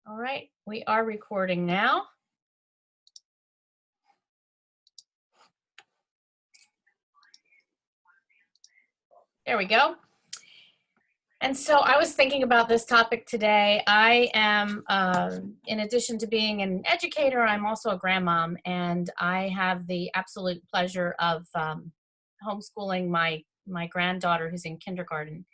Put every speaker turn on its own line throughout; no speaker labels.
All right, we are recording now. There we go. And so I was thinking about this topic today. I am, in addition to being an educator, I'm also a grandmom, and I have the absolute pleasure of homeschooling my granddaughter who's in kindergarten.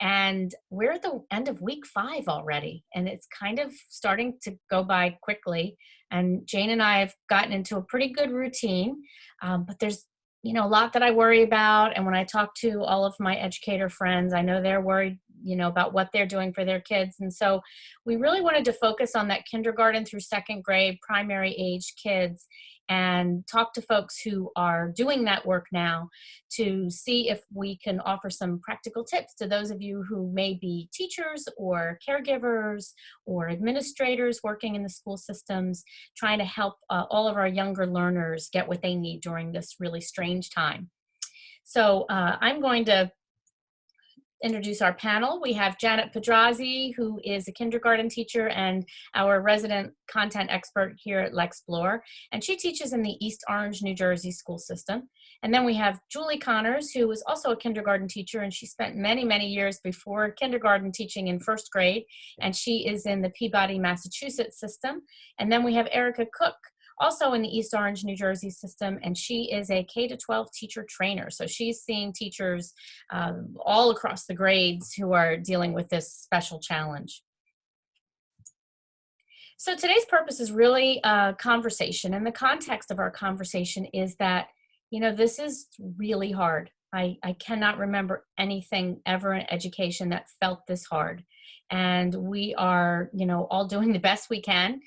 And we're at the end of week 5 already, and it's kind of starting to go by quickly. And Jane and I have gotten into a pretty good routine, but there's a lot that I worry about. And when I talk to all of my educator friends, I know they're worried, about what they're doing for their kids. And so we really wanted to focus on that kindergarten through second grade, primary age kids, and talk to folks who are doing that work now to see if we can offer some practical tips to those of you who may be teachers or caregivers or administrators working in the school systems, trying to help all of our younger learners get what they need during this really strange time. So I'm going to introduce our panel. We have Janet Pedrazi, who is a kindergarten teacher and our resident content expert here at Lexplore, and she teaches in the East Orange, New Jersey school system. And then we have Julie Connors, who is also a kindergarten teacher, and she spent many, many years before kindergarten teaching in first grade, and she is in the Peabody, Massachusetts system. And then we have Erica Cook, also in the East Orange, New Jersey system, and she is a K-12 teacher trainer. So she's seeing teachers all across the grades who are dealing with this special challenge. So today's purpose is really a conversation, and the context of our conversation is that, this is really hard. I cannot remember anything ever in education that felt this hard. And we are, all doing the best we can.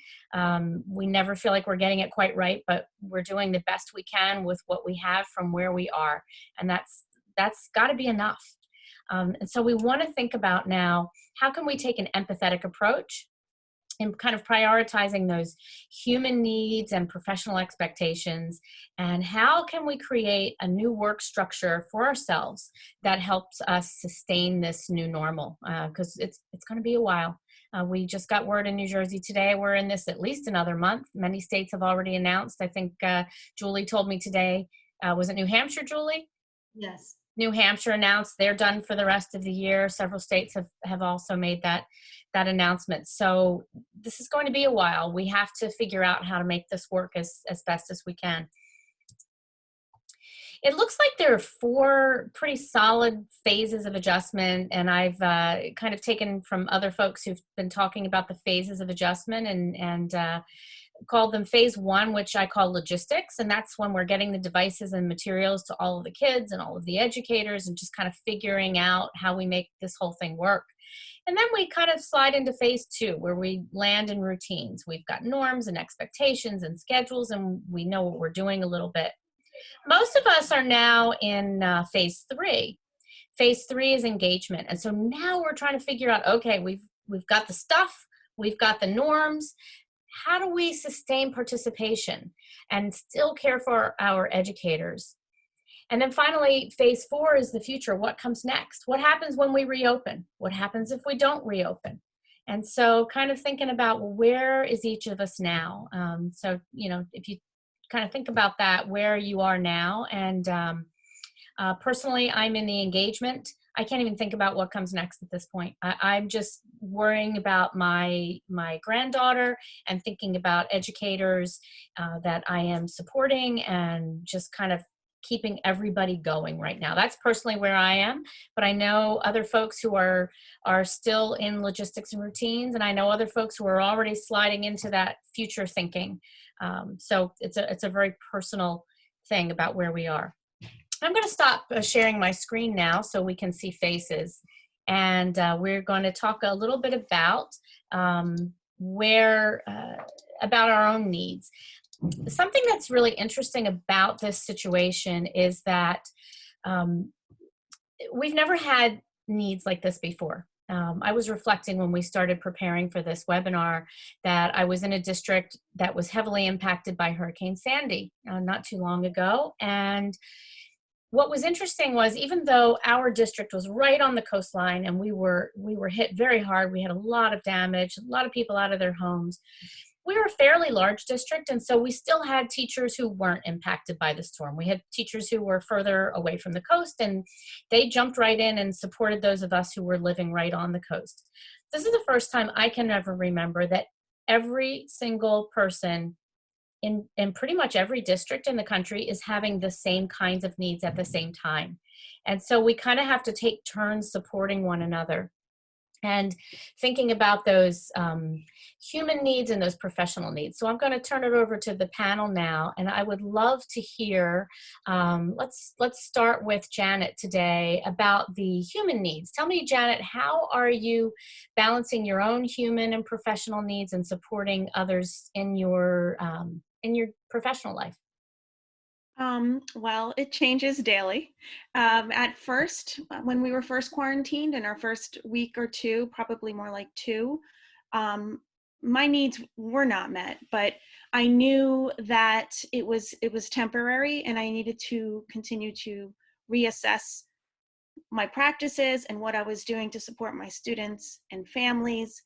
We never feel like we're getting it quite right, but we're doing the best we can with what we have from where we are. And that's got to be enough. And so we want to think about now, how can we take an empathetic approach and kind of prioritizing those human needs and professional expectations, and how can we create a new work structure for ourselves that helps us sustain this new normal, because it's going to be a while. We just got word in New Jersey today we're in this at least another month. Many states have already announced. I think Julie told me today, was it New Hampshire, Julie?
Yes.
New Hampshire announced they're done for the rest of the year. Several states have also made that announcement. So this is going to be a while. We have to figure out how to make this work as best as we can. It looks like there are 4 pretty solid phases of adjustment, and I've kind of taken from other folks who've been talking about the phases of adjustment and called them phase 1, which I call logistics. And that's when we're getting the devices and materials to all of the kids and all of the educators and just kind of figuring out how we make this whole thing work. And then we kind of slide into phase 2, where we land in routines. We've got norms and expectations and schedules, and we know what we're doing a little bit. Most of us are now in phase 3. Phase 3 is engagement. And so now we're trying to figure out, okay, we've got the stuff, we've got the norms. How do we sustain participation and still care for our educators? And then finally, phase 4 is the future. What comes next? What happens when we reopen? What happens if we don't reopen? And so kind of thinking about, well, where is each of us now? So, if you kind of think about that, where you are now. And personally, I'm in the engagement. I can't even think about what comes next at this point. I'm just worrying about my granddaughter and thinking about educators that I am supporting, and just kind of keeping everybody going right now. That's personally where I am, but I know other folks who are still in logistics and routines, and I know other folks who are already sliding into that future thinking. So it's a very personal thing about where we are. I'm going to stop sharing my screen now so we can see faces. And we're going to talk a little bit about about our own needs. Something that's really interesting about this situation is that we've never had needs like this before. I was reflecting when we started preparing for this webinar that I was in a district that was heavily impacted by Hurricane Sandy not too long ago. And what was interesting was, even though our district was right on the coastline and we were hit very hard, we had a lot of damage, a lot of people out of their homes. We were a fairly large district, and so we still had teachers who weren't impacted by the storm. We had teachers who were further away from the coast, and they jumped right in and supported those of us who were living right on the coast. This is the first time I can ever remember that every single person in pretty much every district in the country is having the same kinds of needs at the same time. And so we kind of have to take turns supporting one another and thinking about those human needs and those professional needs. So I'm going to turn it over to the panel now, and I would love to hear. Let's start with Janet today about the human needs. Tell me, Janet, how are you balancing your own human and professional needs and supporting others in your professional life?
Well, it changes daily. At first, when we were first quarantined in our first week or two, probably more like two, um, my needs were not met, but I knew that it was temporary and I needed to continue to reassess my practices and what I was doing to support my students and families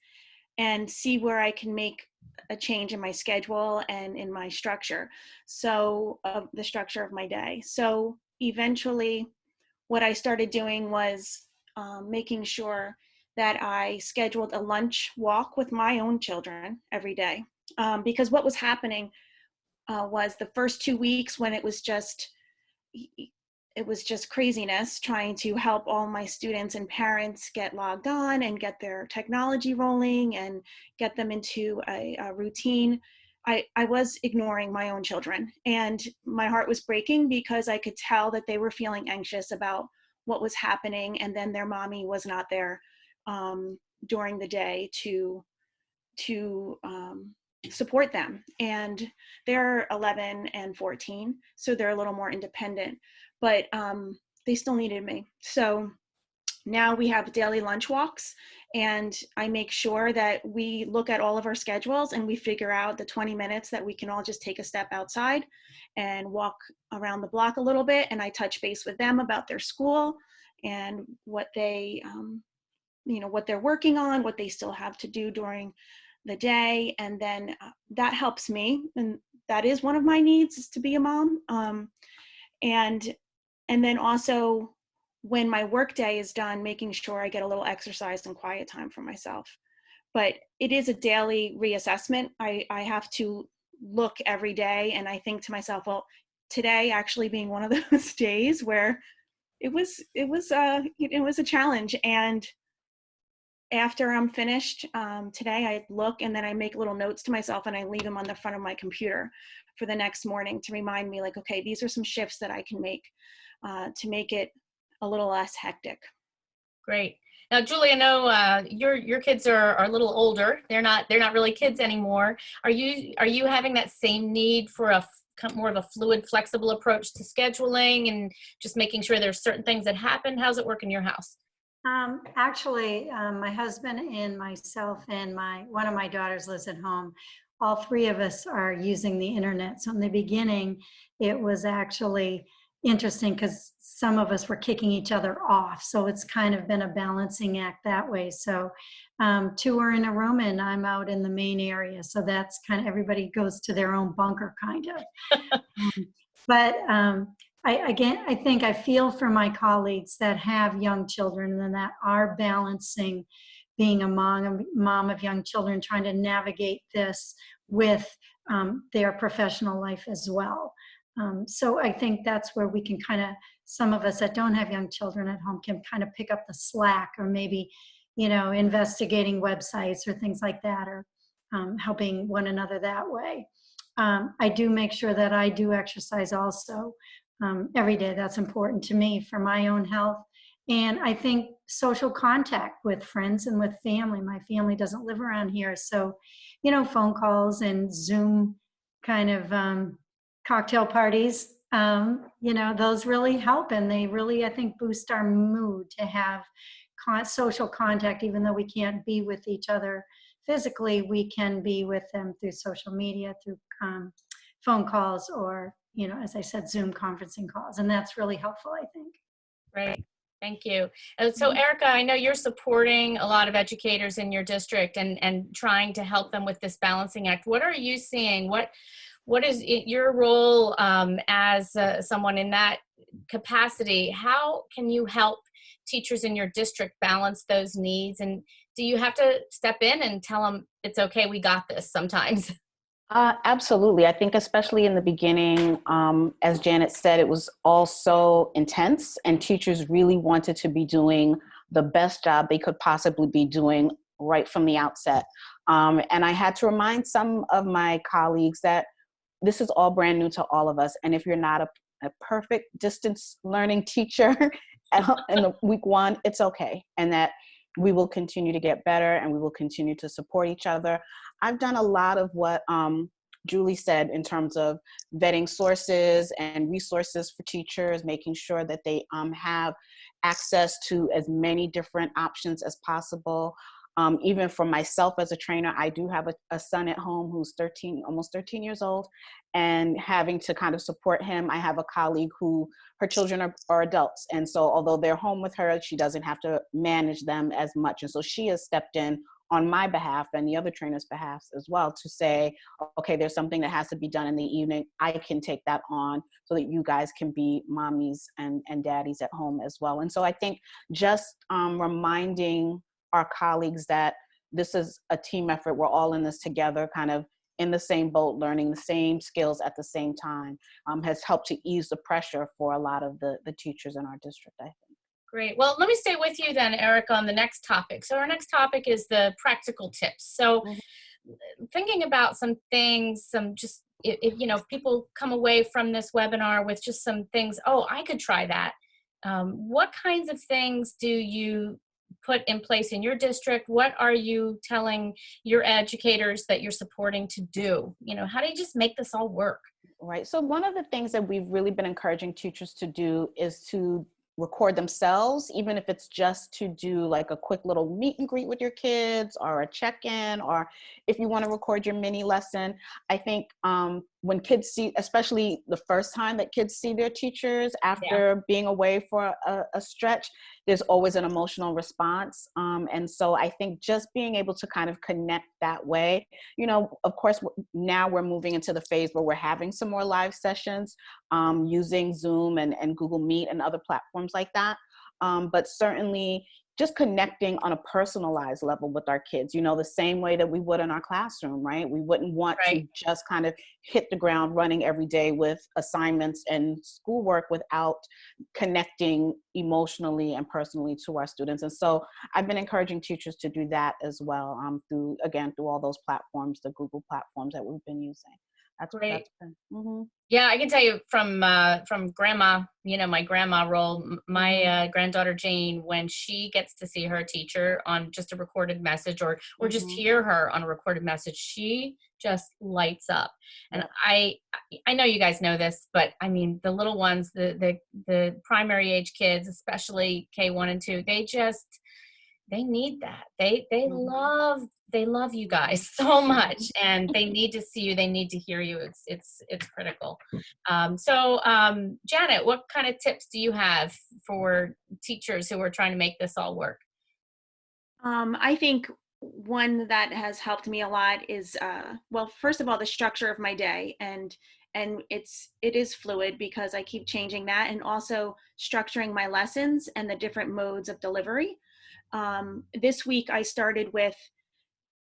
and see where I can make a change in my schedule and in my structure. So, the structure of my day. So, eventually, what I started doing was making sure that I scheduled a lunch walk with my own children every day. Because what was happening was the first 2 weeks when it was just craziness trying to help all my students and parents get logged on and get their technology rolling and get them into a routine. I was ignoring my own children, and my heart was breaking because I could tell that they were feeling anxious about what was happening, and then their mommy was not there during the day to support them. And they're 11 and 14, so they're a little more independent, but they still needed me. So now we have daily lunch walks, and I make sure that we look at all of our schedules and we figure out the 20 minutes that we can all just take a step outside and walk around the block a little bit. And I touch base with them about their school and what what they're working on, what they still have to do during the day. And then that helps me. And that is one of my needs, is to be a mom. And then also, when my work day is done, making sure I get a little exercise and quiet time for myself. But it is a daily reassessment. I have to look every day, and I think to myself, well, today actually being one of those days where it was a challenge. And after I'm finished today, I look and then I make little notes to myself and I leave them on the front of my computer for the next morning to remind me, like, okay, these are some shifts that I can make to make it a little less hectic.
Great. Now, Julie, I know your kids are a little older. They're not really kids anymore. Are you having that same need for more of a fluid, flexible approach to scheduling and just making sure there's certain things that happen? How's it work in your house?
Actually, my husband and myself and one of my daughters lives at home. All three of us are using the internet. So in the beginning, it was actually interesting because some of us were kicking each other off. So it's kind of been a balancing act that way. So two are in a room and I'm out in the main area. So that's kind of, everybody goes to their own bunker kind of. But I think I feel for my colleagues that have young children and that are balancing being a mom of young children, trying to navigate this with their professional life as well. So I think that's where we can some of us that don't have young children at home can kind of pick up the slack, or maybe, investigating websites or things like that, or helping one another that way. I do make sure that I do exercise also every day. That's important to me for my own health. And I think social contact with friends and with family. My family doesn't live around here. So, phone calls and Zoom kind of cocktail parties, those really help. And they really, I think, boost our mood to have social contact. Even though we can't be with each other physically, we can be with them through social media, through phone calls or as I said, Zoom conferencing calls. And that's really helpful, I think.
Great. Thank you. So Erica, I know you're supporting a lot of educators in your district and trying to help them with this balancing act. What are you seeing? What is your role as someone in that capacity? How can you help teachers in your district balance those needs? And do you have to step in and tell them it's okay, we got this sometimes?
Absolutely. I think especially in the beginning, as Janet said, it was all so intense and teachers really wanted to be doing the best job they could possibly be doing right from the outset. And I had to remind some of my colleagues that this is all brand new to all of us. And if you're not a perfect distance learning teacher in the week one, it's okay. And that we will continue to get better and we will continue to support each other. I've done a lot of what Julie said in terms of vetting sources and resources for teachers, making sure that they have access to as many different options as possible. Even for myself as a trainer, I do have a son at home who's almost 13 years old, and having to kind of support him. I have a colleague who her children are adults. And so although they're home with her, she doesn't have to manage them as much. And so she has stepped in on my behalf and the other trainers' behalf as well to say, okay, there's something that has to be done in the evening. I can take that on so that you guys can be mommies and daddies at home as well. And so I think just reminding our colleagues that this is a team effort. We're all in this together, kind of in the same boat, learning the same skills at the same time, has helped to ease the pressure for a lot of the teachers in our district, I think.
Great. Well, let me stay with you then, Erica, on the next topic. So our next topic is the practical tips. So thinking about some things, if people come away from this webinar with just some things, oh, I could try that. What kinds of things do you put in place in your district? What are you telling your educators that you're supporting to do? How do you just make this all work?
Right. So one of the things that we've really been encouraging teachers to do is to record themselves, even if it's just to do like a quick little meet and greet with your kids or a check-in, or if you want to record your mini lesson. I think when kids see, especially the first time that kids see their teachers after being away for a stretch, there's always an emotional response. And so I think just being able to kind of connect that way, of course, now we're moving into the phase where we're having some more live sessions using Zoom and Google Meet and other platforms like that. But certainly just connecting on a personalized level with our kids, the same way that we would in our classroom, right? We wouldn't want to just kind of hit the ground running every day with assignments and schoolwork without connecting emotionally and personally to our students. And so I've been encouraging teachers to do that as well, through all those platforms, the Google platforms that we've been using. That's
great.
Mm-hmm.
Yeah, I can tell you from grandma, my grandma role, my granddaughter Jane, when she gets to see her teacher on just a recorded message or just hear her on a recorded message, she just lights up. And I know you guys know this, but I mean, the little ones, the primary age kids, especially K1 and 2, they need that. They love you guys so much, and they need to see you. They need to hear you. It's critical. So Janet, what kind of tips do you have for teachers who are trying to make this all work?
I think one that has helped me a lot is, first of all, the structure of my day, and it is fluid because I keep changing that, and also structuring my lessons and the different modes of delivery. This week I started with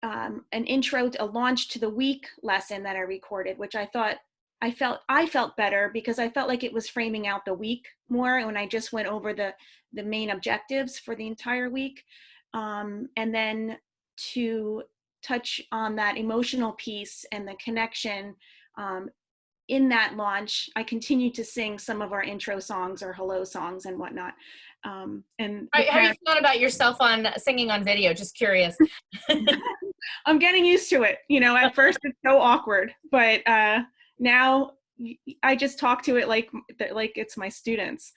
a launch to the week lesson that I recorded, which I felt better because I felt like it was framing out the week more when I just went over the main objectives for the entire week. And then to touch on that emotional piece and the connection, in that launch, I continued to sing some of our intro songs or hello songs and whatnot. And
how you thought about yourself on singing on video? Just curious.
I'm getting used to it. At first it's so awkward, but now I just talk to it like it's my students.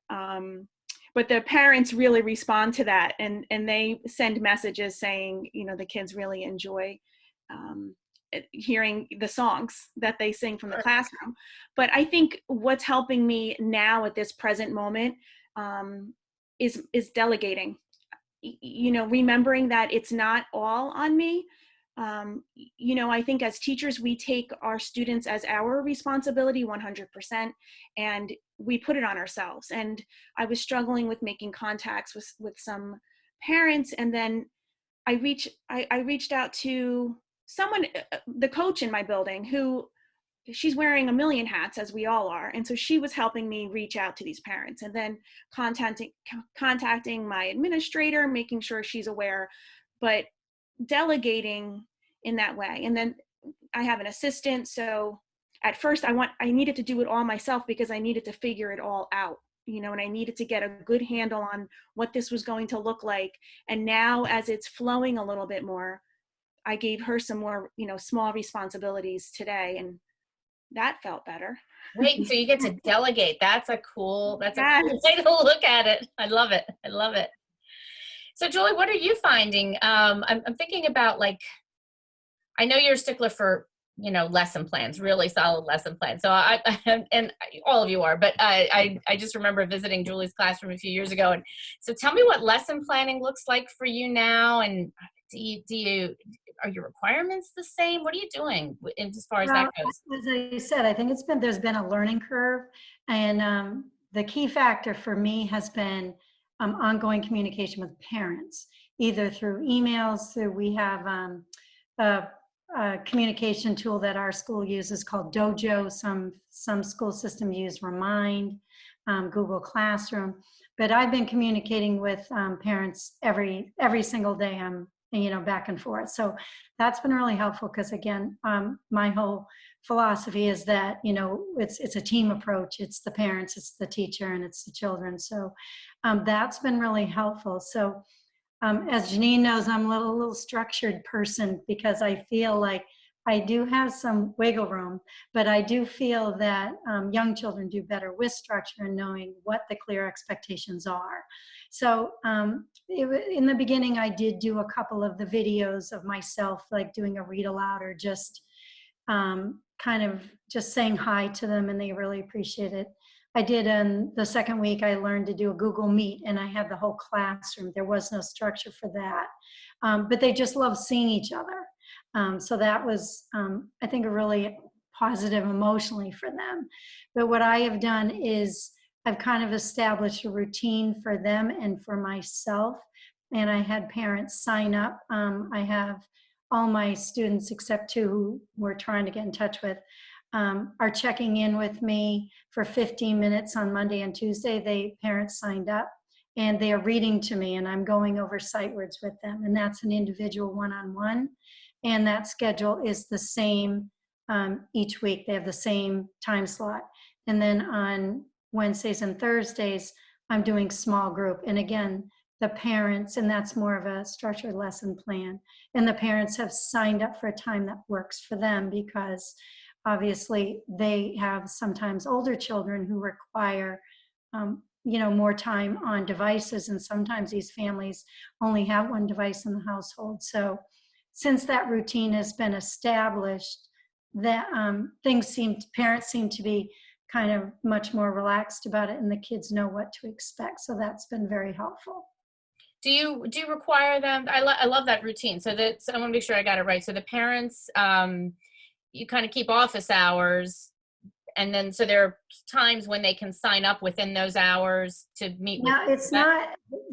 But the parents really respond to that, and they send messages saying, the kids really enjoy hearing the songs that they sing from the classroom. But I think what's helping me now at this present moment is delegating. You know, remembering that it's not all on me. You know, I think as teachers, we take our students as our responsibility 100%, and we put it on ourselves. And I was struggling with making contacts with some parents, and then I reached out to someone, the coach in my building, who she's wearing a million hats, as we all are. And so she was helping me reach out to these parents, and then contacting my administrator, making sure she's aware, but delegating in that way. And then I have an assistant. So at first I needed to do it all myself because I needed to figure it all out, you know, and I needed to get a good handle on what this was going to look like. And now as it's flowing a little bit more, I gave her some more, you know, small responsibilities today, and that felt better.
Wait, so you get to delegate. That's a cool way to look at it. I love it. I love it. So Julie, what are you finding? I'm thinking about, like, I know you're a stickler for, you know, lesson plans, really solid lesson plans. So and all of you are, but I just remember visiting Julie's classroom a few years ago. And so tell me what lesson planning looks like for you now. And are your requirements the same? What are you doing as far as that goes?
As I said, I think there's been a learning curve, and the key factor for me has been ongoing communication with parents, either through emails. We have a communication tool that our school uses called Dojo. Some school systems use Remind, Google Classroom. But I've been communicating with parents every single day. I'm, you know, back and forth. So that's been really helpful because, again, my whole philosophy is that, you know, it's a team approach. It's the parents, it's the teacher, and it's the children. So that's been really helpful. So as Janine knows, I'm a little structured person because I feel like I do have some wiggle room, but I do feel that young children do better with structure and knowing what the clear expectations are. So in the beginning, I did do a couple of the videos of myself, like doing a read aloud or just kind of just saying hi to them, and they really appreciate it. I did in the second week, I learned to do a Google Meet, and I had the whole classroom. There was no structure for that, but they just love seeing each other. So that was, I think, a really positive emotionally for them. But what I have done is I've kind of established a routine for them and for myself, and I had parents sign up. I have all my students except two who we're trying to get in touch with are checking in with me for 15 minutes on Monday and Tuesday. Parents signed up and they are reading to me, and I'm going over sight words with them, and that's an individual one-on-one, and that schedule is the same each week. They have the same time slot. And then on Wednesdays and Thursdays, I'm doing small group, and again, the parents, and that's more of a structured lesson plan, and the parents have signed up for a time that works for them because obviously they have sometimes older children who require you know, more time on devices, and sometimes these families only have one device in the household. So since that routine has been established, that parents seem to be kind of much more relaxed about it, and the kids know what to expect. So that's been very helpful.
Do you require them? I love that routine. So I want to make sure I got it right. So the parents, you kind of keep office hours, and then so there are times when they can sign up within those hours to meet with.
Now it's not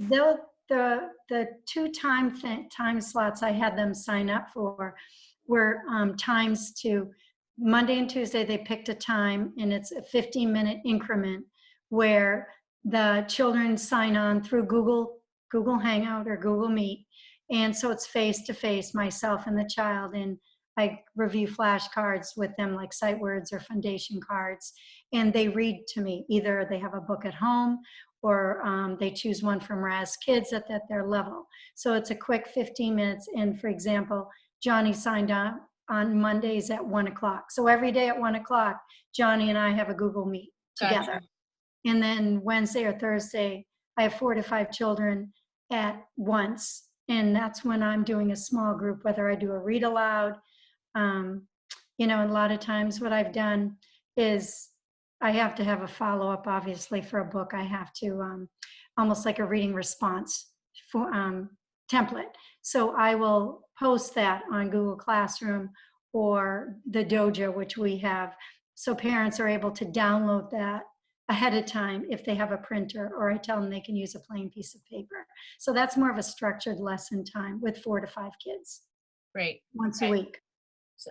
the two time slots I had them sign up for were times to Monday and Tuesday. They picked a time, and it's a 15-minute increment where the children sign on through Google Hangout or Google Meet, and so it's face to face, myself and the child, and I review flashcards with them, like sight words or foundation cards, and they read to me. Either they have a book at home, or they choose one from Raz Kids at their level. So it's a quick 15 minutes. And for example, Johnny signed on Mondays at 1 o'clock. So every day at 1 o'clock, Johnny and I have a Google Meet together.
Gotcha.
And then Wednesday or Thursday, I have 4 to 5 children at once. And that's when I'm doing a small group, whether I do a read aloud, Um, you know, a lot of times what I've done is I have to have a follow-up, obviously, for a book. I have to, almost like a reading response for template. So I will post that on Google Classroom or the Dojo, which we have. So parents are able to download that ahead of time if they have a printer, or I tell them they can use a plain piece of paper. So that's more of a structured lesson time with 4 to 5 kids
Great.
once a
Okay.
week.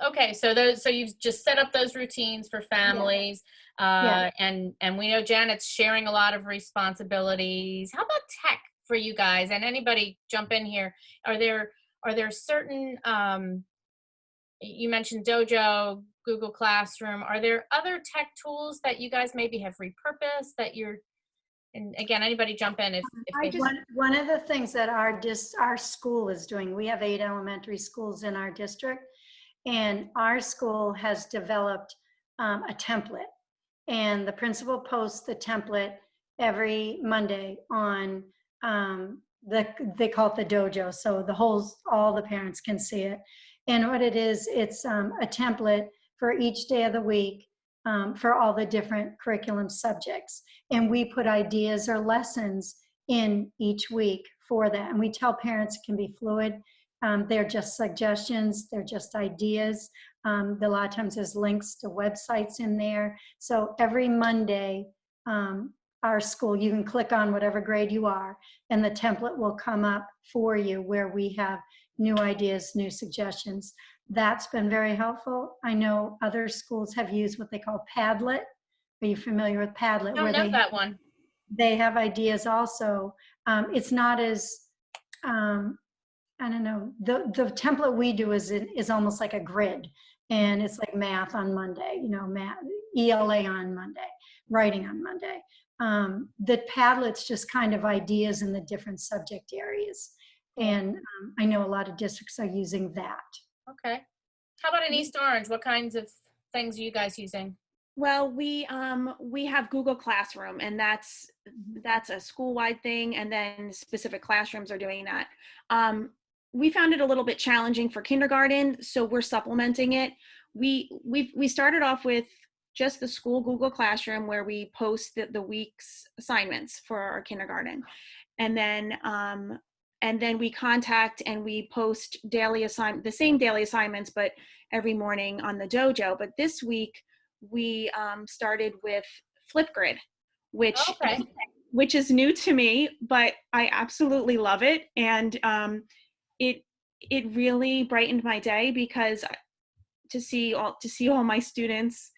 Okay, so you've just set up those routines for families,
Yeah.
and we know Janet's sharing a lot of responsibilities. How about tech for you guys? And anybody jump in here. Are there certain you mentioned Dojo, Google Classroom. Are there other tech tools that you guys maybe have repurposed that you're? And again, anybody jump in if
I
they.
just,
One of the things that our school is doing, we have 8 elementary schools in our district, and our school has developed a template, and the principal posts the template every Monday on they call it the dojo, so all the parents can see it. And what it is, it's a template for each day of the week, for all the different curriculum subjects, and we put ideas or lessons in each week for that. And we tell parents it can be fluid. They're just suggestions, they're just ideas. A lot of times there's links to websites in there. So every Monday, our school, you can click on whatever grade you are, and the template will come up for you where we have new ideas, new suggestions. That's been very helpful. I know other schools have used what they call Padlet. Are you familiar with Padlet?
Don't
Where
know that one.
they have ideas also. It's not as, I don't know, the template we do is almost like a grid, and it's like math on Monday, you know, math, ELA on Monday, writing on Monday. The Padlet's just kind of ideas in the different subject areas. And I know a lot of districts are using that.
Okay. How about in East Orange? What kinds of things are you guys using?
well, we have Google Classroom, and that's a school-wide thing, and then specific classrooms are doing that. We found it a little bit challenging for kindergarten, so we're supplementing it. We started off with just the school Google Classroom, where we post the week's assignments for our kindergarten, and then we contact and we post the same daily assignments, but every morning on the dojo. But this week we started with Flipgrid, which
Okay.
which is new to me, but I absolutely love it, and it it really brightened my day, because to see all my students,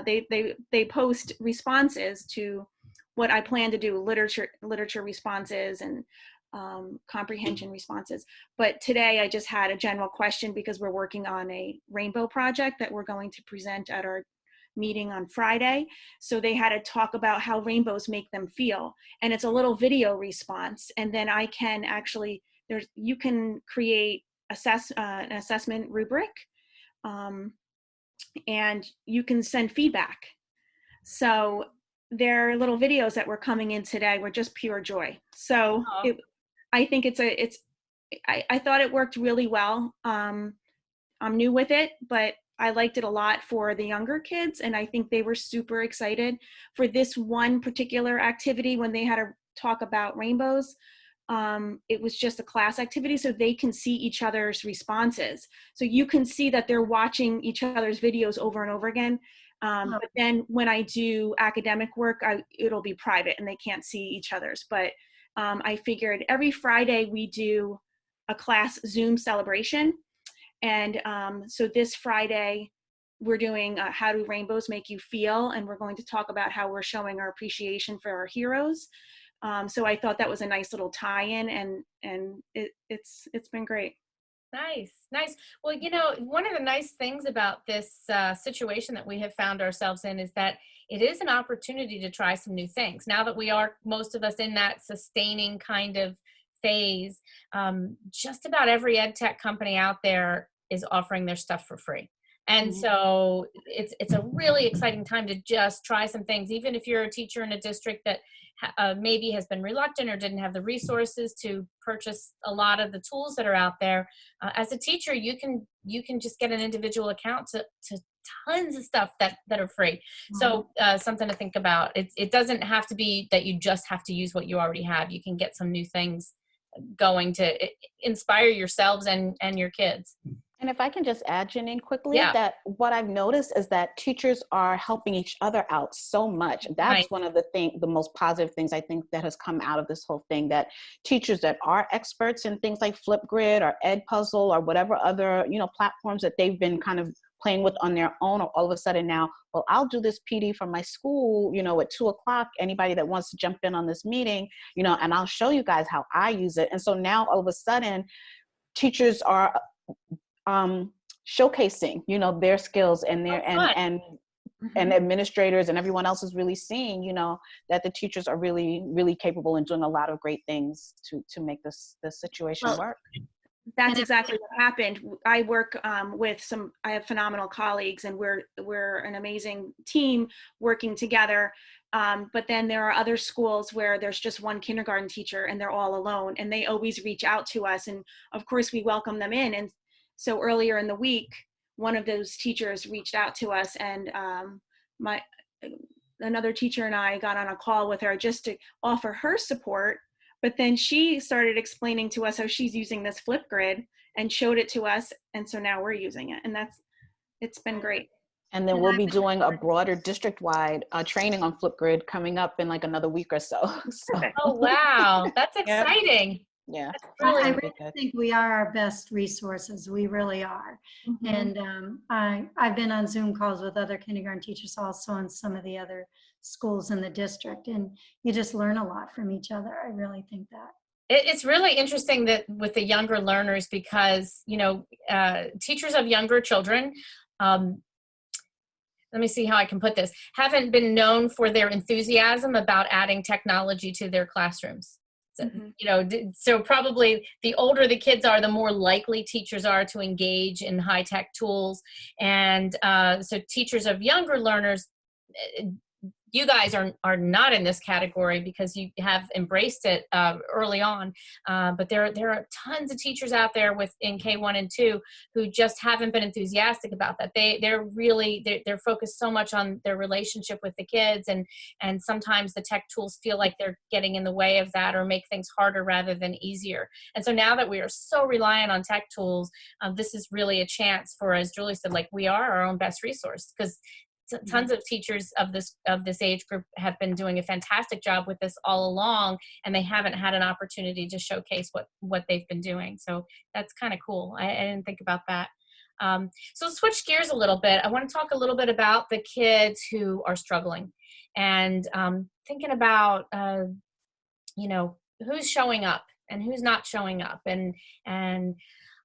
they post responses to what I plan to do, literature responses and comprehension responses. But today I just had a general question, because we're working on a rainbow project that we're going to present at our meeting on Friday. So they had to talk about how rainbows make them feel. And it's a little video response. And then I can actually, you can create an assessment rubric, and you can send feedback. So their little videos that were coming in today were just pure joy. So I think I thought it worked really well. I'm new with it, but I liked it a lot for the younger kids, and I think they were super excited for this one particular activity when they had to talk about rainbows. It was just a class activity, so they can see each other's responses. So you can see that they're watching each other's videos over and over again. But then when I do academic work, it'll be private and they can't see each other's. But I figured every Friday we do a class Zoom celebration. And so this Friday, we're doing How Do Rainbows Make You Feel? And we're going to talk about how we're showing our appreciation for our heroes. So I thought that was a nice little tie-in, and it's been great.
Nice. Well, you know, one of the nice things about this situation that we have found ourselves in is that it is an opportunity to try some new things. Now that we are, most of us, in that sustaining kind of phase, just about every ed tech company out there is offering their stuff for free. And
Mhm.
so it's a really exciting time to just try some things, even if you're a teacher in a district that maybe has been reluctant or didn't have the resources to purchase a lot of the tools that are out there. As a teacher, you can just get an individual account to tons of stuff that are free. So something to think about. It doesn't have to be that you just have to use what you already have. You can get some new things going to inspire yourselves and your kids.
And if I can just add, Janine, quickly,
Yeah.
that what I've noticed is that teachers are helping each other out so much. That's
Right.
one of the most positive things I think that has come out of this whole thing, that teachers that are experts in things like Flipgrid or Edpuzzle or whatever other, platforms that they've been kind of playing with on their own, or all of a sudden now, well, I'll do this PD from my school, at 2:00, anybody that wants to jump in on this meeting, and I'll show you guys how I use it. And so now all of a sudden, teachers are showcasing, their skills and
Oh,
their
fun.
and administrators and everyone else is really seeing, that the teachers are really, really capable and doing a lot of great things to make this situation
Well,
work.
that's exactly what happened. I work I have phenomenal colleagues, and we're an amazing team working together. But then there are other schools where there's just one kindergarten teacher and they're all alone, and they always reach out to us. And of course we welcome them in. And so earlier in the week, one of those teachers reached out to us, and my another teacher and I got on a call with her just to offer her support. But then she started explaining to us how she's using this Flipgrid and showed it to us. And so now we're using it. And it's been great.
And then we'll be doing a broader district-wide training on Flipgrid coming up in like another week or so.
Perfect.
Oh, wow. That's
Yeah.
exciting.
Yeah.
That's
I
really
really think we are our best resources. We really are.
Mhm.
And I've been on Zoom calls with other kindergarten teachers also in some of the other schools in the district. And you just learn a lot from each other. I really think that.
It's really interesting that with the younger learners, because, teachers of younger children, let me see how I can put this, haven't been known for their enthusiasm about adding technology to their classrooms. So,
Mhm.
so probably the older the kids are, the more likely teachers are to engage in high-tech tools. And so teachers of younger learners, you guys are not in this category because you have embraced it early on. But there are tons of teachers out there in K1 and 2 who just haven't been enthusiastic about that. They're focused so much on their relationship with the kids, and sometimes the tech tools feel like they're getting in the way of that or make things harder rather than easier. And so now that we are so reliant on tech tools, this is really a chance for, as Julie said, like, we are our own best resource, because tons of teachers of this age group have been doing a fantastic job with this all along, and they haven't had an opportunity to showcase what they've been doing. So that's kind of cool. I didn't think about that. So switch gears a little bit. I want to talk a little bit about the kids who are struggling, and thinking about who's showing up and who's not showing up, and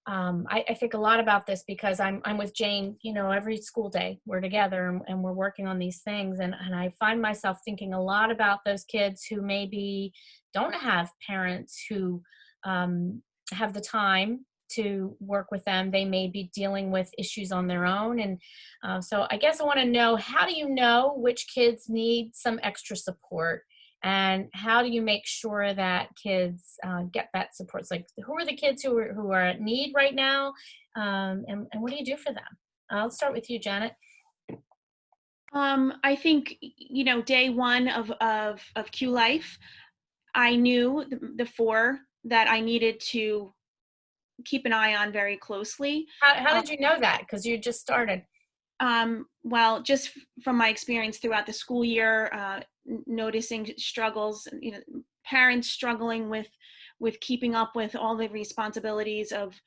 I think a lot about this because I'm with Jane, every school day we're together and we're working on these things. And I find myself thinking a lot about those kids who maybe don't have parents who have the time to work with them. They may be dealing with issues on their own. And so I guess I want to know, how do you know which kids need some extra support? And how do you make sure that kids get that support? It's like, who are the kids who are at need right now? And what do you do for them? I'll start with you, Janet.
I think, day one of Q Life, I knew the four that I needed to keep an eye on very closely.
How did you know that? Because you just started.
Well, just from my experience throughout the school year, noticing struggles, parents struggling with keeping up with all the responsibilities of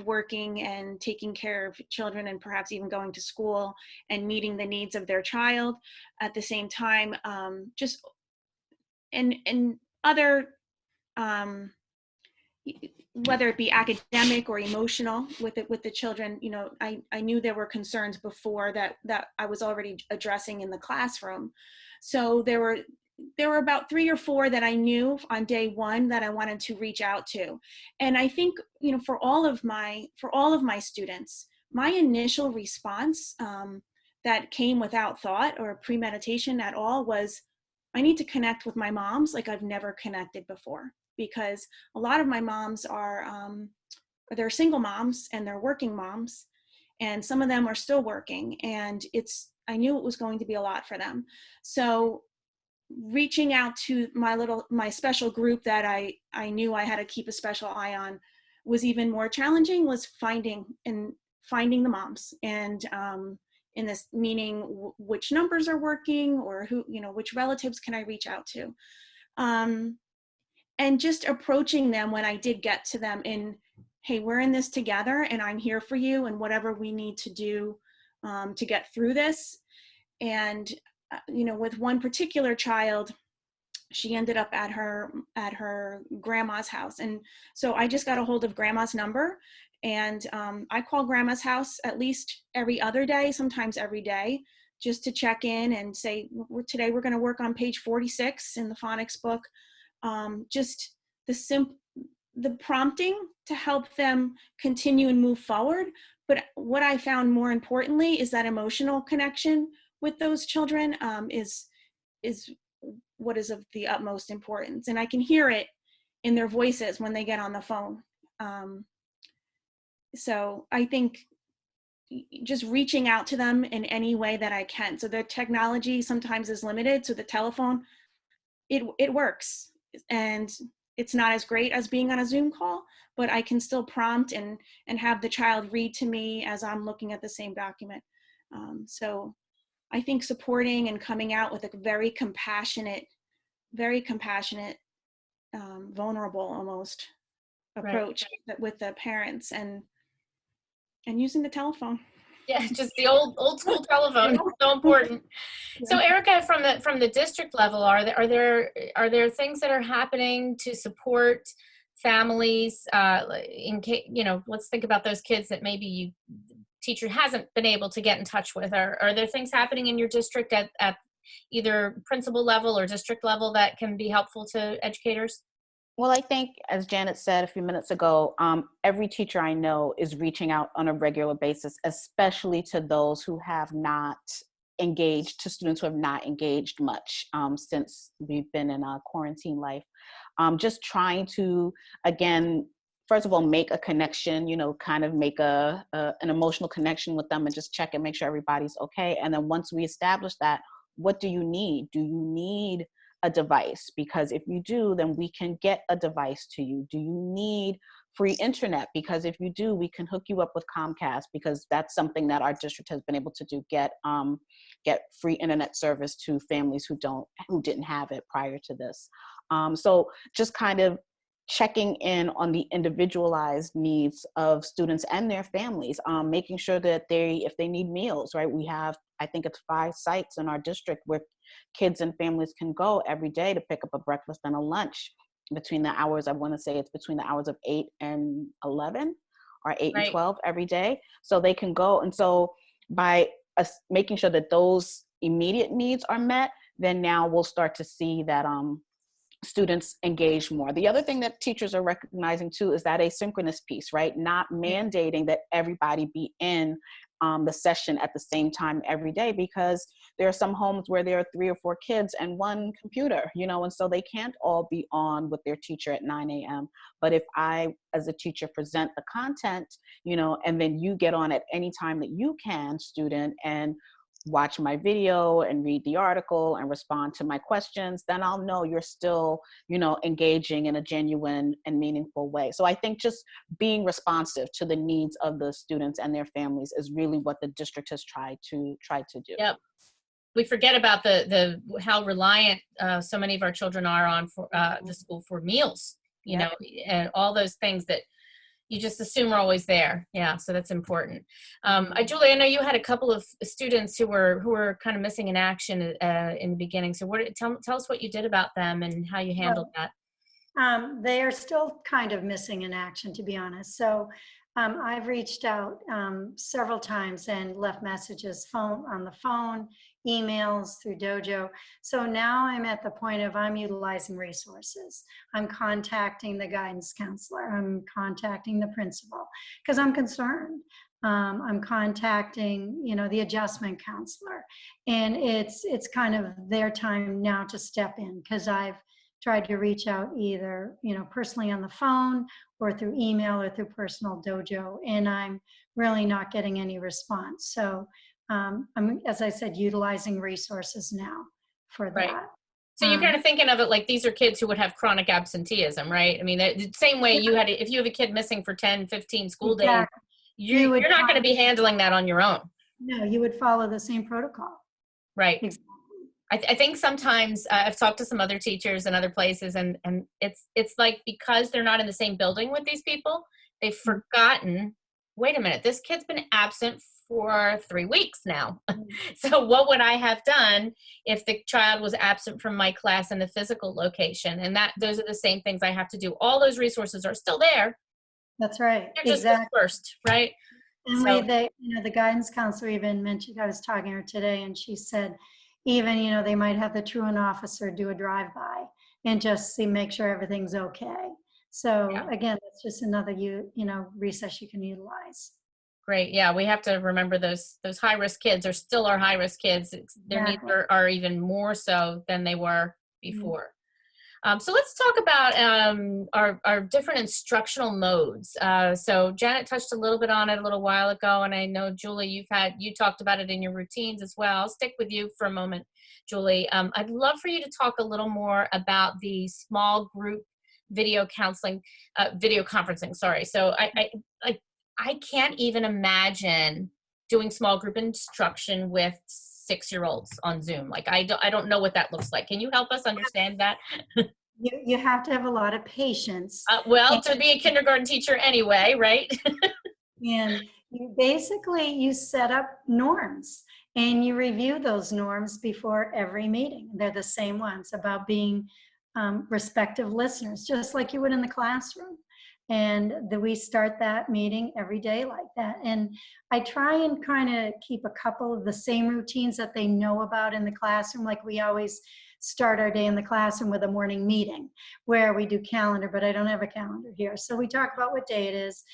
working and taking care of children, and perhaps even going to school and meeting the needs of their child at the same time. Just and other, whether it be academic or emotional with the children, I knew there were concerns before that I was already addressing in the classroom. So there were about 3 or 4 that I knew on day one that I wanted to reach out to. And I think, for all of my students, my initial response that came without thought or premeditation at all was, I need to connect with my moms like I've never connected before, because a lot of my moms are they're single moms and they're working moms, and some of them are still working, and I knew it was going to be a lot for them. So reaching out to my special group that I knew I had to keep a special eye on was even more challenging, was finding the moms, and in this meaning which numbers are working, or who, which relatives can I reach out to, and just approaching them when I did get to them in, hey, we're in this together and I'm here for you, and whatever we need to do to get through this. And with one particular child, she ended up at her grandma's house, and so I just got a hold of grandma's number, and I call grandma's house at least every other day, sometimes every day, just to check in and say, today we're going to work on page 46 in the phonics book. Just the prompting to help them continue and move forward. But what I found more importantly is that emotional connection with those children is what is of the utmost importance. And I can hear it in their voices when they get on the phone. So I think just reaching out to them in any way that I can. So the technology sometimes is limited. So the telephone, it works. And it's not as great as being on a Zoom call, but I can still prompt and have the child read to me as I'm looking at the same document. So I think supporting and coming out with a very compassionate, vulnerable almost approach with the parents, and using the telephone.
Yeah, just the old school telephone. So important. So Erica, from the district level, are there things that are happening to support families in case, let's think about those kids that maybe teacher hasn't been able to get in touch with. Are there things happening in your district at either principal level or district level that can be helpful to educators?
Well, I think, as Janet said a few minutes ago, every teacher I know is reaching out on a regular basis, especially to those who have not engaged, to students who have not engaged much since we've been in a quarantine life. Just trying to, again, first of all, make a connection, kind of make an emotional connection with them, and just check and make sure everybody's okay. And then once we establish that, what do you need? Do you need a device? Because if you do, then we can get a device to you. Do you need free internet? Because if you do, we can hook you up with Comcast, because that's something that our district has been able to do, get free internet service to families who didn't have it prior to this. So just kind of checking in on the individualized needs of students and their families, making sure that if they need meals, right? We have, I think it's 5 sites in our district where kids and families can go every day to pick up a breakfast and a lunch between the hours, I want to say it's between the hours of 8 and 11 or 8 and 12 every day. So they can go. And so by us making sure that those immediate needs are met, then now we'll start to see that students engage more. The other thing that teachers are recognizing too is that asynchronous piece, right? Not mandating that everybody be in the session at the same time every day, because there are some homes where there are 3 or 4 kids and 1 computer, and so they can't all be on with their teacher at 9 a.m. But if I, as a teacher, present the content, and then you get on at any time that you can, student, and watch my video and read the article and respond to my questions, then I'll know you're still, engaging in a genuine and meaningful way. So I think just being responsive to the needs of the students and their families is really what the district has tried to do.
Yep. We forget about the how reliant so many of our children are on the school for meals, and all those things that you just assume are always there. Yeah, so that's important. Julie, I know you had a couple of students who were kind of missing in action in the beginning. So tell us what you did about them and how you handled that.
They are still kind of missing in action, to be honest. So I've reached out several times and left messages on the phone, emails, through Dojo. So now I'm at the point of I'm utilizing resources. I'm contacting the guidance counselor. I'm contacting the principal because I'm concerned. I'm contacting, the adjustment counselor, and it's kind of their time now to step in, because I've tried to reach out either, personally on the phone or through email or through personal dojo, and I'm really not getting any response. So I'm, as I said, utilizing resources now for
Right.
that.
So you're kind of thinking of it like these are kids who would have chronic absenteeism, right? I mean, the same way you had, if you have a kid missing for 10, 15 school days,
Exactly. You would
you're not going to be handling that on your own.
No, you would follow the same protocol.
Right.
Exactly.
I think sometimes I've talked to some other teachers in other places, and it's like, because they're not in the same building with these people, they've forgotten, wait a minute, this kid's been absent for 3 weeks now. So what would I have done if the child was absent from my class in the physical location? And those are the same things I have to do. All those resources are still there.
That's right.
They're just
Exactly.
dispersed, right?
And
So
the guidance counselor even mentioned, I was talking to her today, and she said, even, they might have the truant officer do a drive-by and just make sure everything's okay. So
yeah.
again, it's just another, recess you can utilize.
Great. Yeah, we have to remember those high risk kids are still our high risk kids. Their needs
Exactly.
are even more so than they were before.
Mm-hmm.
So let's talk about our different instructional modes. So Janet touched a little bit on it a little while ago, and I know Julie, you talked about it in your routines as well. I'll stick with you for a moment, Julie. I'd love for you to talk a little more about the small group video counseling, video conferencing. Sorry. So I can't even imagine doing small group instruction with 6-year-olds on Zoom. Like I don't know what that looks like. Can you help us understand that?
You have to have a lot of patience.
Well, to be a kindergarten teacher anyway, right?
And you set up norms, and you review those norms before every meeting. They're the same ones about being respective listeners, just like you would in the classroom. And we start that meeting every day like that. And I try and kind of keep a couple of the same routines that they know about in the classroom. Like, we always start our day in the classroom with a morning meeting where we do calendar, but I don't have a calendar here. So we talk about what day it is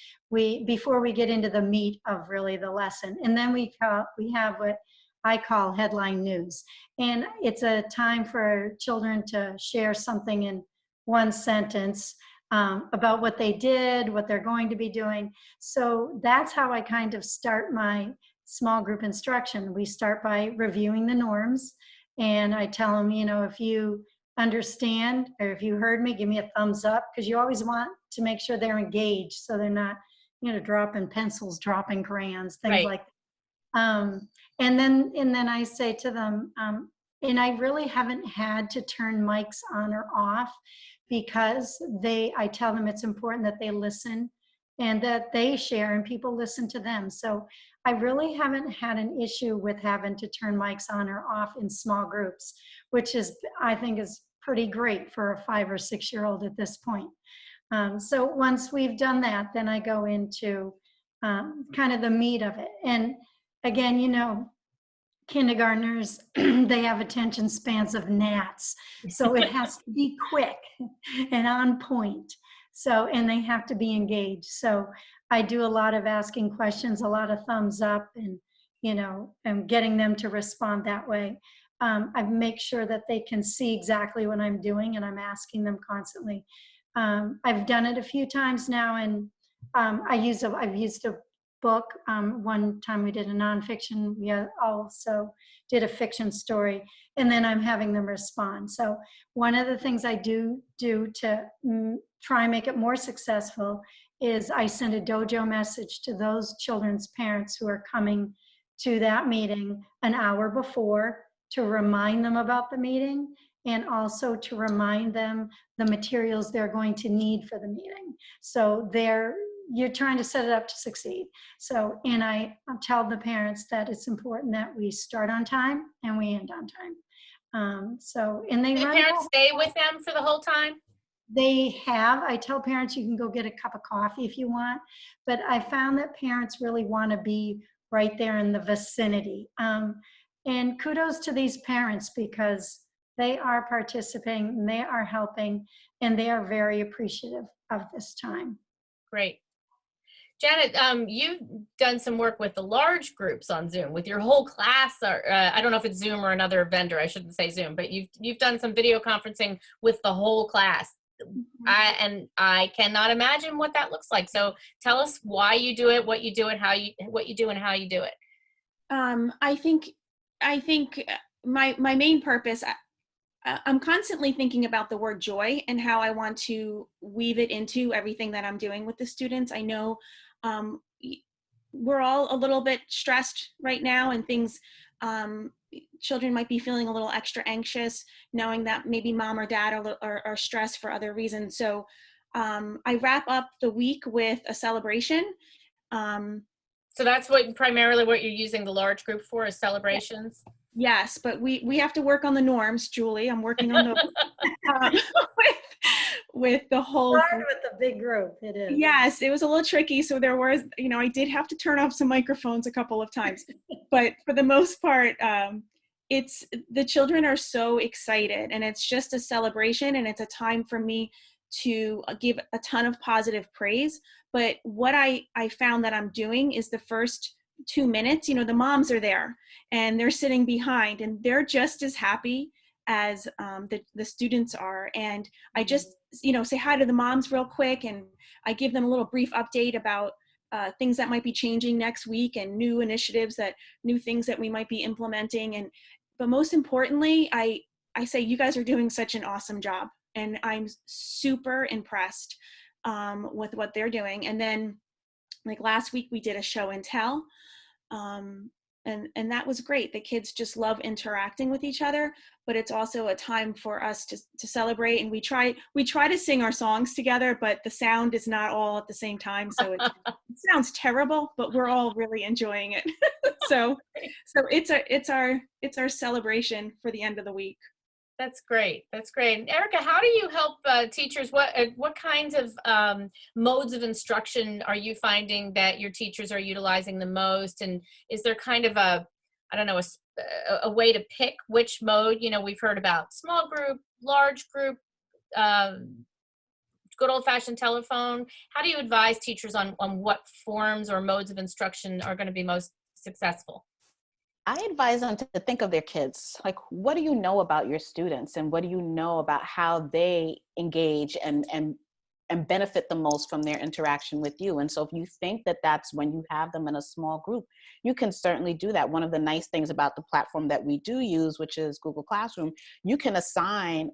before we get into the meat of really the lesson. And then we have what I call headline news. And it's a time for children to share something in one sentence about what they did, what they're going to be doing. So that's how I kind of start my small group instruction. We start by reviewing the norms, and I tell them, if you understand or if you heard me, give me a thumbs up, because you always want to make sure they're engaged, so they're not, dropping pencils, dropping crayons, things
Right.
like that. And then I say to them, and I really haven't had to turn mics on or off, because I tell them it's important that they listen and that they share and people listen to them. So I really haven't had an issue with having to turn mics on or off in small groups, which I think is pretty great for a 5 or 6-year-old at this point. So once we've done that, then I go into kind of the meat of it. And again, kindergartners, they have attention spans of gnats. So it has to be quick and on point. So, and they have to be engaged. So I do a lot of asking questions, a lot of thumbs up, and, and getting them to respond that way. I make sure that they can see exactly what I'm doing, and I'm asking them constantly. I've done it a few times now, and I've used a book. One time we did a nonfiction. We also did a fiction story, and then I'm having them respond. So one of the things I do to try and make it more successful is I send a dojo message to those children's parents who are coming to that meeting an hour before, to remind them about the meeting, and also to remind them the materials they're going to need for the meeting. So you're trying to set it up to succeed. So, and I tell the parents that it's important that we start on time and we end on time. And they
Do the parents stay with them for the whole time?
I tell parents you can go get a cup of coffee if you want, but I found that parents really want to be right there in the vicinity. And kudos to these parents, because they are participating and they are helping, and they are very appreciative of this time.
Great. Janet, you've done some work with the large groups on Zoom with your whole class. Or I don't know if it's Zoom or another vendor. I shouldn't say Zoom, but you've done some video conferencing with the whole class. I cannot imagine what that looks like. So tell us why you do it, what you do, and what you do and how you do it.
I think my main purpose, I'm constantly thinking about the word joy and how I want to weave it into everything that I'm doing with the students. I know we're all a little bit stressed right now, and things, children might be feeling a little extra anxious, knowing that maybe mom or dad are stressed for other reasons. So I wrap up the week with a celebration.
So that's primarily what you're using the large group for, is celebrations?
Yes, but we have to work on the norms, Julie. I'm working on those with the whole
Hard with the big group, it is.
Yes, it was a little tricky. So there was, I did have to turn off some microphones a couple of times, but for the most part, it's, the children are so excited, and it's just a celebration, and it's a time for me to give a ton of positive praise. But what I found that I'm doing is the first 2 minutes, the moms are there and they're sitting behind, and they're just as happy as the students are. And I just, say hi to the moms real quick, and I give them a little brief update about things that might be changing next week, and new initiatives, new things that we might be implementing. But most importantly, I say, you guys are doing such an awesome job, and I'm super impressed with what they're doing. And then, like last week, we did a show and tell. And that was great. The kids just love interacting with each other, but it's also a time for us to celebrate. And we try to sing our songs together, but the sound is not all at the same time. So it sounds terrible, but we're all really enjoying it. so it's our celebration for the end of the week.
That's great. That's great. And Erica, how do you help teachers? What kinds of modes of instruction are you finding that your teachers are utilizing the most? And is there kind of a way to pick which mode? We've heard about small group, large group, good old-fashioned telephone. How do you advise teachers on what forms or modes of instruction are going to be most successful?
I advise them to think of their kids. Like, what do you know about your students, and what do you know about how they engage and benefit the most from their interaction with you? And so if you think that that's when you have them in a small group, you can certainly do that. One of the nice things about the platform that we do use, which is Google Classroom, you can assign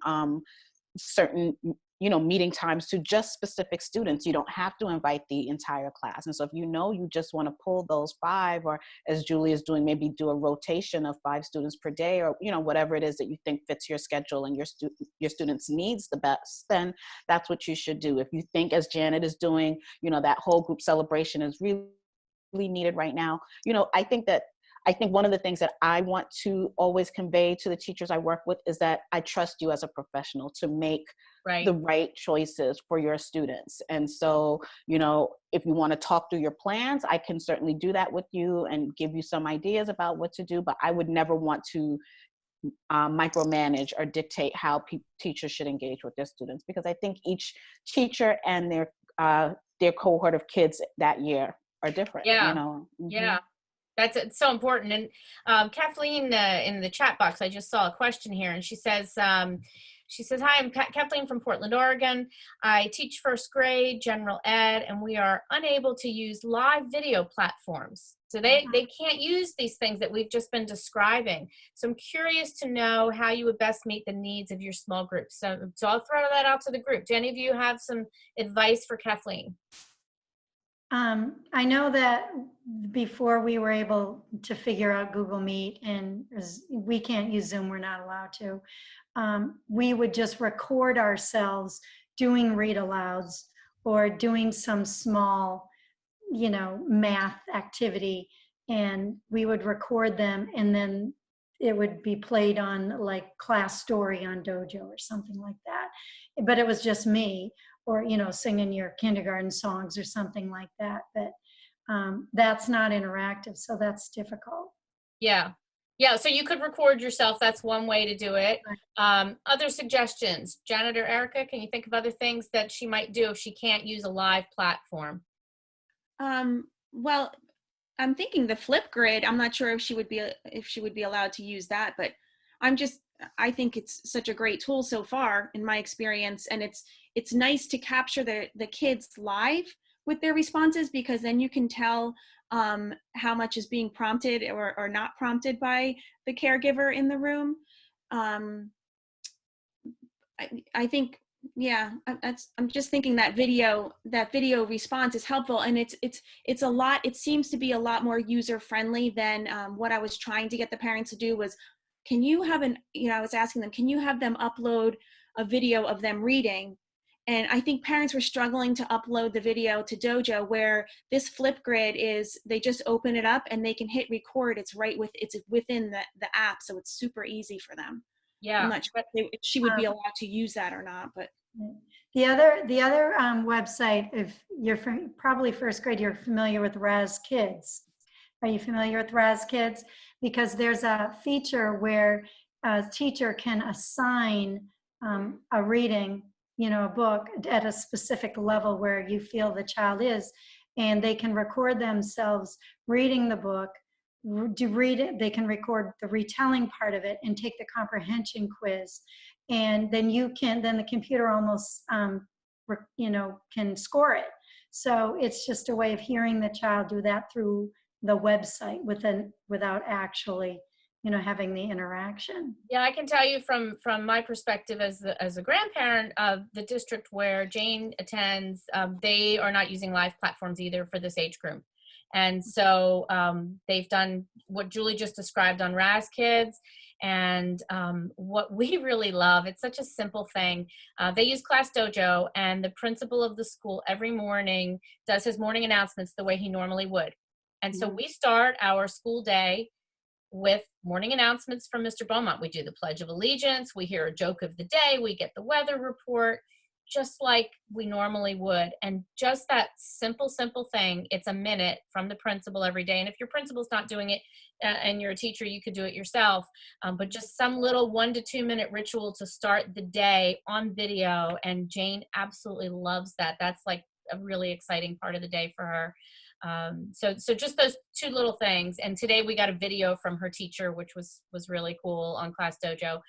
certain meeting times to just specific students. You don't have to invite the entire class. And so if you just want to pull those 5, or as Julie is doing, maybe do a rotation of 5 students per day, or whatever it is that you think fits your schedule and your students' needs the best, then that's what you should do. If you think, as Janet is doing, that whole group celebration is really needed right now, I think one of the things that I want to always convey to the teachers I work with is that I trust you as a professional to make the right choices for your students. And so, if you want to talk through your plans, I can certainly do that with you and give you some ideas about what to do, but I would never want to micromanage or dictate how teachers should engage with their students, because I think each teacher and their cohort of kids that year are different.
Yeah.
Mm-hmm.
Yeah. It's so important. And Kathleen, in the chat box, I just saw a question here, and she says, "Hi, I'm Kathleen from Portland, Oregon. I teach first grade general ed, and we are unable to use live video platforms. So they can't use these things that we've just been describing. So I'm curious to know how you would best meet the needs of your small groups. So I'll throw that out to the group. Do any of you have some advice for Kathleen?"
I know that before we were able to figure out Google Meet, and we can't use Zoom, we're not allowed to, we would just record ourselves doing read alouds or doing some small, math activity, and we would record them, and then it would be played on like Class Story on Dojo or something like that. But it was just me, or singing your kindergarten songs or something like that. But that's not interactive, so that's difficult.
Yeah. So you could record yourself. That's one way to do it. Other suggestions, Janet or Erica? Can you think of other things that she might do if she can't use a live platform?
Well, I'm thinking the flip grid. I'm not sure if she would be allowed to use that, but I think it's such a great tool so far in my experience, and it's nice to capture the kids live with their responses, because then you can tell how much is being prompted or not prompted by the caregiver in the room. I think, yeah, I'm just thinking that video response is helpful, and it's a lot. It seems to be a lot more user friendly than what I was trying to get the parents to do was, can you have I was asking them, can you have them upload a video of them reading? And I think parents were struggling to upload the video to Dojo, where this Flipgrid is, they just open it up and they can hit record. It's within the app, so it's super easy for them. I'm
Yeah.
not sure if she would be allowed to use that or not, but.
The other website, if you're probably first grade, you're familiar with Raz Kids. Are you familiar with Raz Kids? Because there's a feature where a teacher can assign a reading, a book at a specific level where you feel the child is, and they can record themselves reading the book. To read it, they can record the retelling part of it and take the comprehension quiz, and then the computer almost can score it. So it's just a way of hearing the child do that through the website without actually having the interaction.
Yeah, I can tell you from my perspective as a grandparent of the district where Jane attends, they are not using live platforms either for this age group. And so they've done what Julie just described on Raz Kids. And what we really love, it's such a simple thing. They use Classdojo, and the principal of the school every morning does his morning announcements the way he normally would. And so we start our school day with morning announcements from Mr. Beaumont. We do the Pledge of Allegiance, we hear a joke of the day, we get the weather report, just like we normally would. And just that simple thing, it's a minute from the principal every day. And if your principal's not doing it and you're a teacher, you could do it yourself. But just some little 1 to 2 minute ritual to start the day on video. And Jane absolutely loves that. That's like a really exciting part of the day for her. So just those two little things. And today we got a video from her teacher, which was really cool on Classdojo.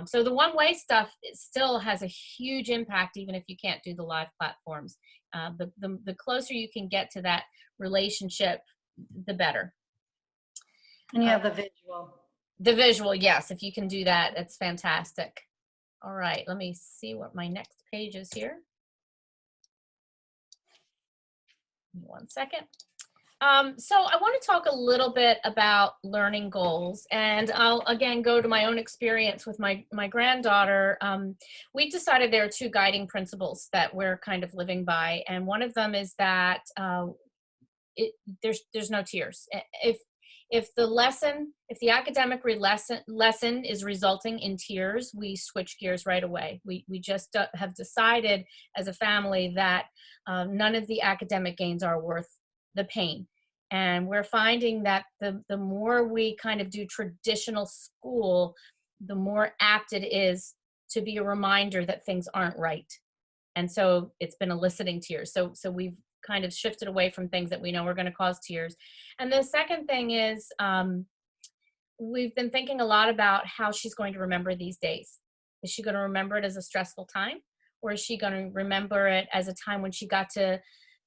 So the one-way stuff still has a huge impact, even if you can't do the live platforms. The closer you can get to that relationship, the better.
And you have the visual.
The visual, yes. If you can do that, it's fantastic. All right, let me see what my next page is here. 1 second. So I want to talk a little bit about learning goals, and I'll again go to my own experience with my granddaughter. We've decided there are 2 guiding principles that we're kind of living by, and one of them is that there's no tears. If the academic lesson is resulting in tears, we switch gears right away. We just have decided as a family that none of the academic gains are worth the pain. And we're finding that the more we kind of do traditional school, the more apt it is to be a reminder that things aren't right. And so it's been eliciting tears. So we've kind of shifted away from things that we know are going to cause tears. And the second thing is we've been thinking a lot about how she's going to remember these days. Is she going to remember it as a stressful time? Or is she going to remember it as a time when she got to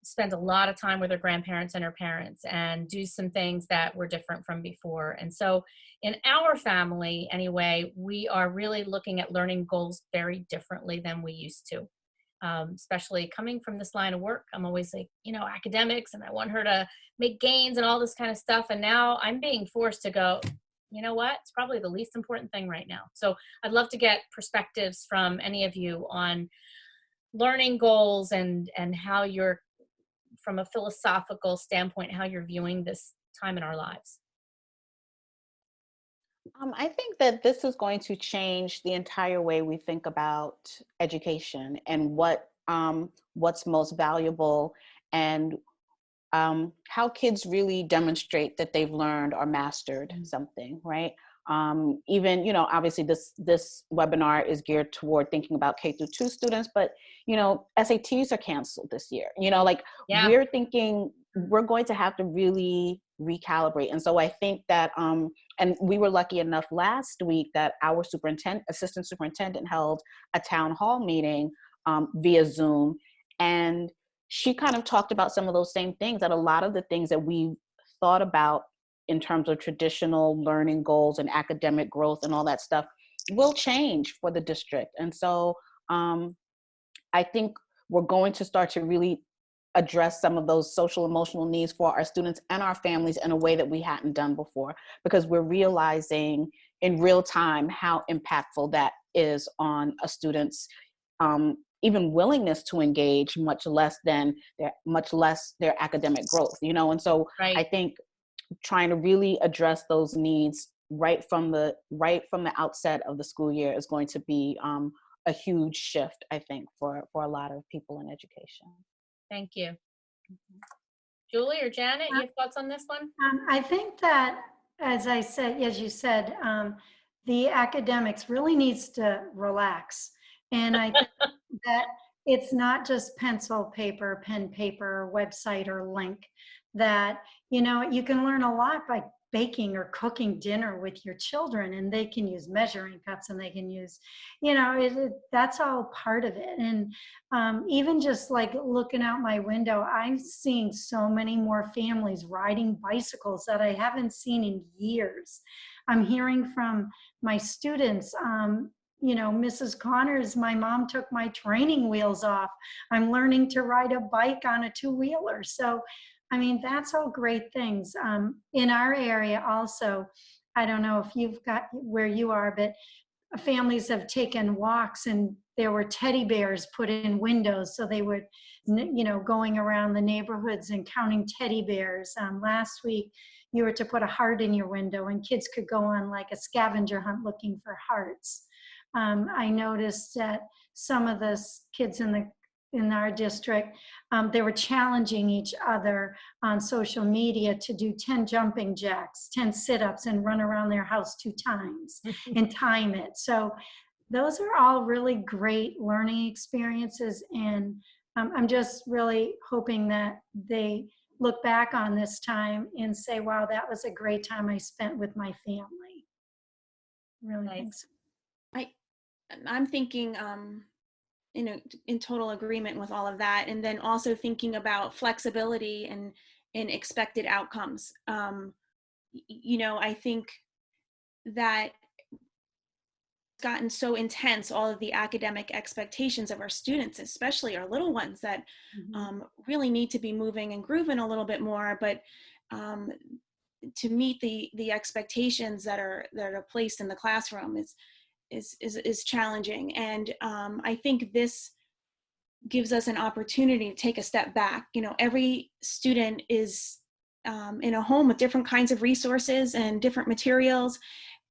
spend a lot of time with her grandparents and her parents and do some things that were different from before? And so in our family, anyway, we are really looking at learning goals very differently than we used to. Especially coming from this line of work, I'm always like, academics, and I want her to make gains and all this kind of stuff. And now I'm being forced to go, you know what? It's probably the least important thing right now. So I'd love to get perspectives from any of you on learning goals and how you're, from a philosophical standpoint, how you're viewing this time in our lives.
I think that this is going to change the entire way we think about education and what's most valuable, and how kids really demonstrate that they've learned or mastered something, right? Even, obviously this webinar is geared toward thinking about K-2 students, but, SATs are canceled this year. We're thinking we're going to have to really recalibrate. And so I think that, and we were lucky enough last week that our assistant superintendent held a town hall meeting via Zoom. And she kind of talked about some of those same things, that a lot of the things that we thought about in terms of traditional learning goals and academic growth and all that stuff will change for the district. And so I think we're going to start to really address some of those social emotional needs for our students and our families in a way that we hadn't done before, because we're realizing in real time how impactful that is on a student's even willingness to engage, much less their academic growth, you know. And so I think trying to really address those needs right from the outset of the school year is going to be a huge shift, I think, for a lot of people in education.
Thank you. Julie or Janet, you have thoughts on this one?
I think that, as you said, the academics really needs to relax. And I think that it's not just pencil, paper, pen, paper, website, or link. That, you know, you can learn a lot by baking or cooking dinner with your children, and they can use measuring cups, and they can use, you know, that's all part of it. And even just like looking out my window, I'm seeing so many more families riding bicycles that I haven't seen in years. I'm hearing from my students, you know, Mrs. Connors, my mom took my training wheels off. I'm learning to ride a bike on a two-wheeler. So I mean, that's all great things. In our area also, I don't know if you've got where you are, but families have taken walks, and there were teddy bears put in windows. So they would, you know, going around the neighborhoods and counting teddy bears. Last week, you were to put a heart in your window, and kids could go on like a scavenger hunt looking for hearts. I noticed that some of the kids in our district, they were challenging each other on social media to do 10 jumping jacks, 10 sit-ups, and run around their house 2 times and time it. So those are all really great learning experiences. And I'm just really hoping that they look back on this time and say, wow, that was a great time I spent with my family. Really think so.
I'm thinking, in total agreement with all of that. And then also thinking about flexibility and expected outcomes. You know, I think that it's gotten so intense, all of the academic expectations of our students, especially our little ones, that really need to be moving and grooving a little bit more, but to meet the expectations that are placed in the classroom is challenging. And I think this gives us an opportunity to take a step back. You know, every student is in a home with different kinds of resources and different materials.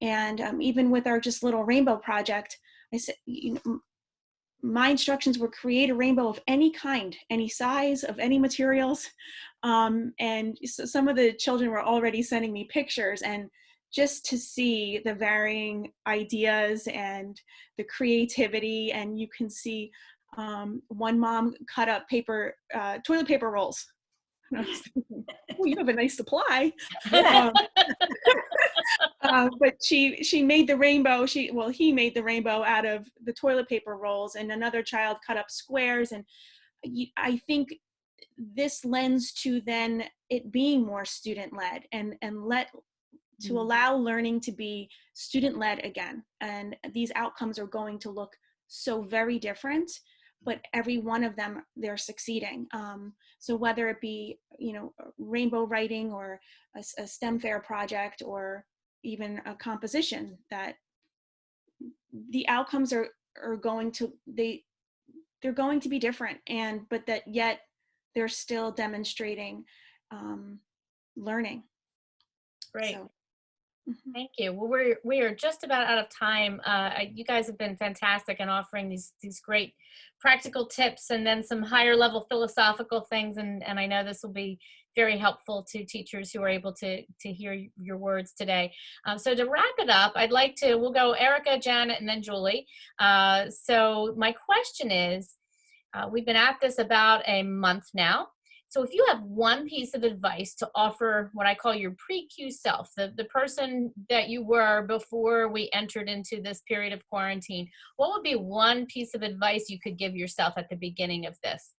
And even with our just little rainbow project, I said, you know, my instructions were create a rainbow of any kind, any size, of any materials. And so some of the children were already sending me pictures, and just to see the varying ideas and the creativity. And you can see one mom cut up toilet paper rolls. And I was thinking, oh, you have a nice supply. But she made the rainbow. He made the rainbow out of the toilet paper rolls, and another child cut up squares. And I think this lends to then it being more student-led and to allow learning to be student-led again. And these outcomes are going to look so very different, but every one of them, they're succeeding. So whether it be, you know, rainbow writing or a STEM fair project or even a composition, that the outcomes are going to, they're going to be different, but that yet they're still demonstrating learning.
Great.
So.
Thank you. Well, we are just about out of time. You guys have been fantastic in offering these great practical tips, and then some higher level philosophical things. And I know this will be very helpful to teachers who are able to hear your words today. So to wrap it up, we'll go Erica, Janet, and then Julie. So my question is, we've been at this about a month now. So if you have one piece of advice to offer what I call your pre-Q self, the person that you were before we entered into this period of quarantine, what would be one piece of advice you could give yourself at the beginning of this?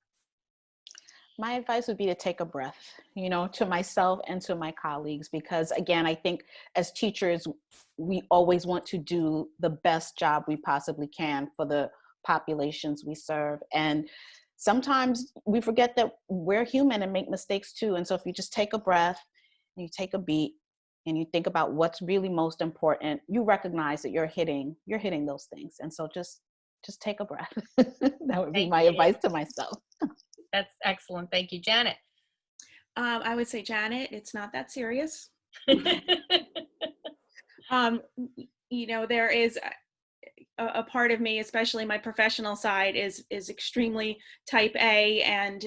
My advice would be to take a breath, to myself and to my colleagues, because again, I think as teachers, we always want to do the best job we possibly can for the populations we serve. And sometimes we forget that we're human and make mistakes too. And so if you just take a breath and you take a beat and you think about what's really most important, you recognize that you're hitting those things. And so just take a breath. That would be
Thank
my
you.
advice to myself.
That's excellent. Thank you, Janet.
I would say, Janet, it's not that serious. There is a part of me, especially my professional side, is extremely type A, and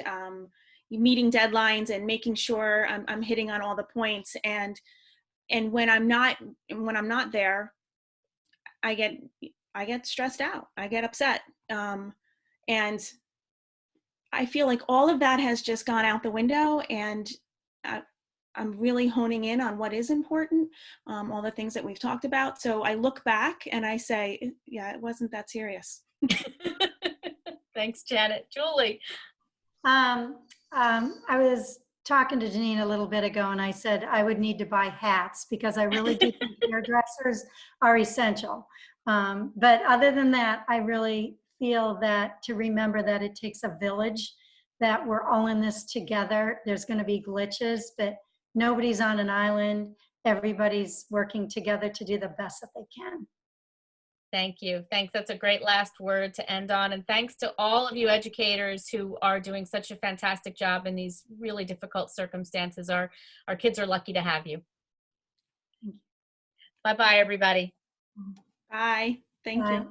meeting deadlines and making sure I'm hitting on all the points. And when I'm not there, I get stressed out. I get upset, and I feel like all of that has just gone out the window, and I'm really honing in on what is important, all the things that we've talked about. So I look back and I say, yeah, it wasn't that serious.
Thanks, Janet. Julie.
I was talking to Janine a little bit ago, and I said I would need to buy hats because I really do think hairdressers are essential. But other than that, I really feel that to remember that it takes a village, that we're all in this together. There's going to be glitches, but nobody's on an island. Everybody's working together to do the best that they can.
Thank you. Thanks. That's a great last word to end on. And thanks to all of you educators who are doing such a fantastic job in these really difficult circumstances. Our kids are lucky to have you. Bye-bye, everybody.
Bye. Thank you.